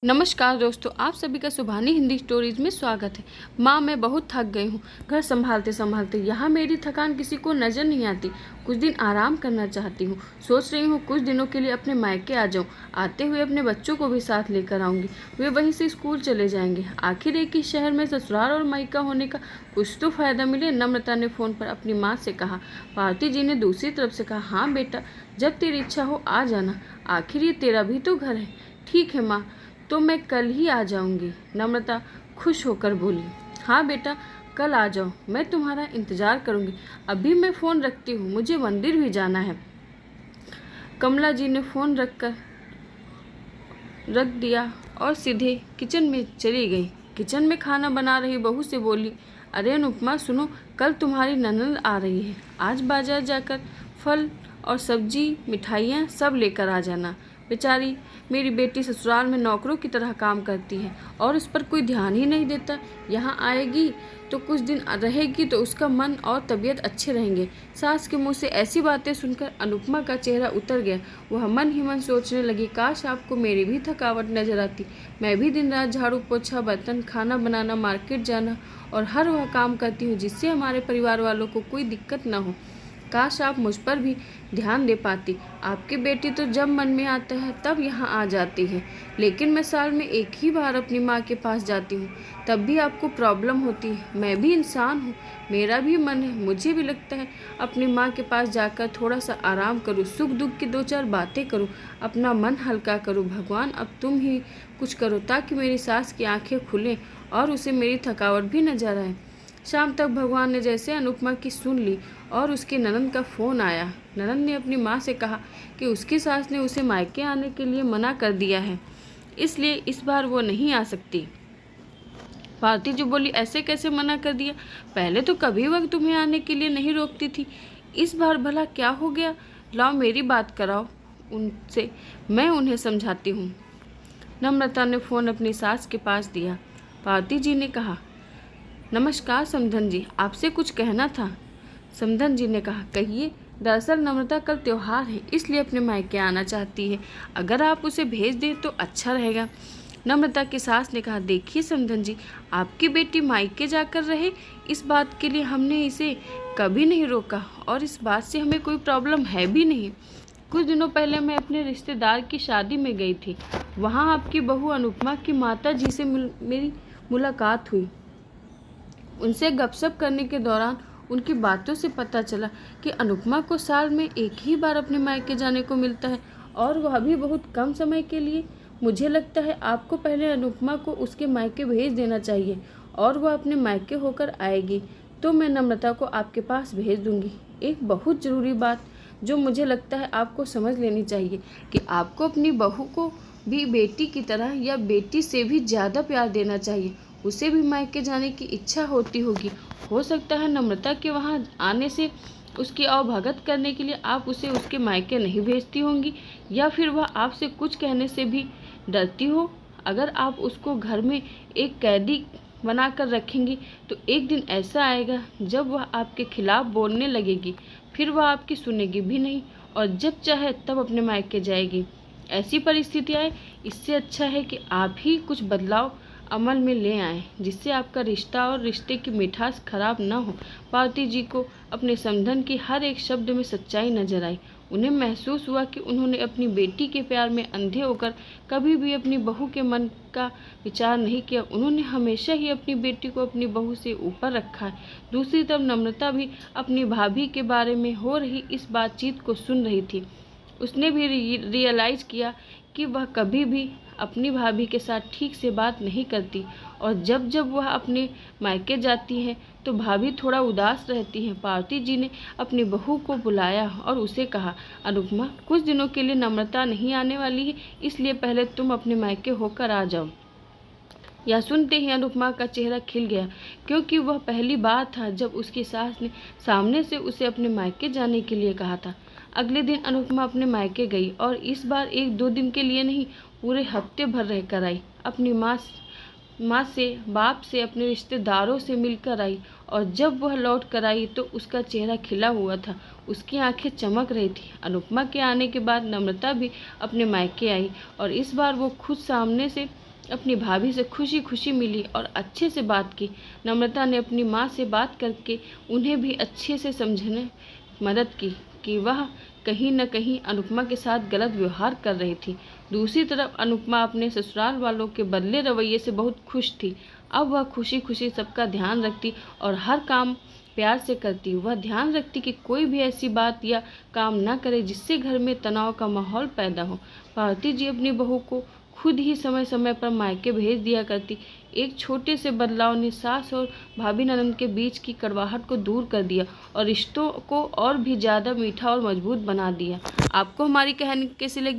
नमस्कार दोस्तों, आप सभी का सुभानी हिंदी स्टोरीज में स्वागत है। माँ, मैं बहुत थक गई हूँ। घर संभालते संभालते यहाँ मेरी थकान किसी को नज़र नहीं आती। कुछ दिन आराम करना चाहती हूँ। सोच रही हूँ कुछ दिनों के लिए अपने मायके आ जाऊँ। आते हुए अपने बच्चों को भी साथ लेकर आऊँगी। वे वहीं से स्कूल चले जाएंगे। आखिर एक ही शहर में ससुराल और मायका होने का कुछ तो फ़ायदा मिले। नम्रता ने फ़ोन पर अपनी माँ से कहा। पार्वती जी ने दूसरी तरफ से कहा, हाँ बेटा, जब तेरी इच्छा हो आ जाना। आखिर ये तेरा भी तो घर है। ठीक है माँ, तो मैं कल ही आ जाऊंगी। नम्रता खुश होकर बोली। हाँ बेटा, कल आ जाओ, मैं तुम्हारा इंतज़ार करूंगी। अभी मैं फ़ोन रखती हूँ, मुझे मंदिर भी जाना है। कमला जी ने फ़ोन रख दिया और सीधे किचन में चली गई। किचन में खाना बना रही बहू से बोली, अरे अनुपमा सुनो, कल तुम्हारी ननद आ रही है। आज बाजार जाकर फल और सब्जी, मिठाइयाँ सब लेकर आ जाना। बेचारी मेरी बेटी ससुराल में नौकरों की तरह काम करती है और उस पर कोई ध्यान ही नहीं देता। यहाँ आएगी तो कुछ दिन रहेगी तो उसका मन और तबीयत अच्छे रहेंगे। सास के मुंह से ऐसी बातें सुनकर अनुपमा का चेहरा उतर गया। वह मन ही मन सोचने लगी, काश आपको मेरी भी थकावट नजर आती। मैं भी दिन रात झाड़ू पोछा, बर्तन, खाना बनाना, मार्केट जाना और हर वह काम करती हूँ जिससे हमारे परिवार वालों को कोई दिक्कत न हो। काश आप मुझ पर भी ध्यान दे पाती। आपकी बेटी तो जब मन में आता है तब यहाँ आ जाती है, लेकिन मैं साल में एक ही बार अपनी माँ के पास जाती हूँ, तब भी आपको प्रॉब्लम होती है। मैं भी इंसान हूँ, मेरा भी मन है। मुझे भी लगता है अपनी माँ के पास जाकर थोड़ा सा आराम करूँ, सुख दुख की दो चार बातें करूँ, अपना मन हल्का करूँ। भगवान, अब तुम ही कुछ करो ताकि मेरी सास की आंखें खुलें और उसे मेरी थकावट भी नजर आए। शाम तक भगवान ने जैसे अनुपमा की सुन ली और उसके ननद का फ़ोन आया। ननद ने अपनी माँ से कहा कि उसकी सास ने उसे मायके आने के लिए मना कर दिया है, इसलिए इस बार वो नहीं आ सकती। पार्वती जी बोली, ऐसे कैसे मना कर दिया? पहले तो कभी वक्त तुम्हें आने के लिए नहीं रोकती थी, इस बार भला क्या हो गया? लाओ मेरी बात कराओ उनसे, मैं उन्हें समझाती हूँ। नम्रता ने फ़ोन अपनी सास के पास दिया। पार्वती जी ने कहा, नमस्कार समधन जी, आपसे कुछ कहना था। समधन जी ने कहा, कहिए। दरअसल नम्रता कल त्योहार है, इसलिए अपने मायके आना चाहती है। अगर आप उसे भेज दें तो अच्छा रहेगा। नम्रता की सास ने कहा, देखिए समधन जी, आपकी बेटी मायके जाकर रहे, इस बात के लिए हमने इसे कभी नहीं रोका और इस बात से हमें कोई प्रॉब्लम है भी नहीं। कुछ दिनों पहले मैं अपने रिश्तेदार की शादी में गई थी। वहाँ आपकी बहू अनुपमा की माता जी से मेरी मुलाकात हुई। उनसे गपशप करने के दौरान उनकी बातों से पता चला कि अनुपमा को साल में एक ही बार अपने मायके जाने को मिलता है और वह भी बहुत कम समय के लिए। मुझे लगता है आपको पहले अनुपमा को उसके मायके भेज देना चाहिए और वह अपने मायके होकर आएगी तो मैं नम्रता को आपके पास भेज दूंगी। एक बहुत ज़रूरी बात जो मुझे लगता है आपको समझ लेनी चाहिए कि आपको अपनी बहू को भी बेटी की तरह या बेटी से भी ज़्यादा प्यार देना चाहिए। उसे भी मायके जाने की इच्छा होती होगी। हो सकता है नम्रता के वहाँ आने से उसकी अवभगत करने के लिए आप उसे उसके मायके नहीं भेजती होंगी, या फिर वह आपसे कुछ कहने से भी डरती हो। अगर आप उसको घर में एक कैदी बनाकर रखेंगी तो एक दिन ऐसा आएगा जब वह आपके खिलाफ बोलने लगेगी, फिर वह आपकी सुनेगी भी नहीं और जब चाहे तब अपने मायके जाएगी। ऐसी परिस्थिति आए, इससे अच्छा है कि आप ही कुछ बदलाव अमल में ले आएं जिससे आपका रिश्ता और रिश्ते की मिठास खराब न हो। पार्वती जी को अपने समधन की हर एक शब्द में सच्चाई नजर आई। उन्हें महसूस हुआ कि उन्होंने अपनी बेटी के प्यार में अंधे होकर कभी भी अपनी बहू के मन का विचार नहीं किया। उन्होंने हमेशा ही अपनी बेटी को अपनी बहू से ऊपर रखा है। दूसरी तरफ नम्रता भी अपनी भाभी के बारे में हो रही इस बातचीत को सुन रही थी। उसने भी रियलाइज़ किया कि वह कभी भी अपनी भाभी के साथ ठीक से बात नहीं करती और जब जब वह अपने मायके जाती है तो भाभी थोड़ा उदास रहती हैं। पार्वती जी ने अपनी बहू को बुलाया और उसे कहा, अनुपमा, कुछ दिनों के लिए नम्रता नहीं आने वाली है, इसलिए पहले तुम अपने मायके होकर आ जाओ। यह सुनते ही अनुपमा का चेहरा खिल गया, क्योंकि वह पहली बार था जब उसकी सास ने सामने से उसे अपने मायके जाने के लिए कहा था। अगले दिन अनुपमा अपने मायके गई और इस बार एक दो दिन के लिए नहीं, पूरे हफ्ते भर रहकर आई। अपनी माँ से, बाप से, अपने रिश्तेदारों से मिलकर आई और जब वह लौट कर आई तो उसका चेहरा खिला हुआ था, उसकी आंखें चमक रही थी। अनुपमा के आने के बाद नम्रता भी अपने मायके आई और इस बार वो खुद सामने से अपनी भाभी से खुशी खुशी मिली और अच्छे से बात की। नम्रता ने अपनी माँ से बात करके उन्हें भी अच्छे से समझने मदद की कि वह कहीं न कहीं अनुपमा के साथ गलत व्यवहार कर रही थी। दूसरी तरफ अनुपमा अपने ससुराल वालों के बदले रवैये से बहुत खुश थी। अब वह खुशी खुशी सबका ध्यान रखती और हर काम प्यार से करती। वह ध्यान रखती कि कोई भी ऐसी बात या काम न करे जिससे घर में तनाव का माहौल पैदा हो। पार्वती जी अपनी बहू को खुद ही समय समय पर मायके भेज दिया करती। एक छोटे से बदलाव ने सास और भाभी ननद के बीच की कड़वाहट को दूर कर दिया और रिश्तों को और भी ज़्यादा मीठा और मजबूत बना दिया। आपको हमारी कहानी कैसी लगी?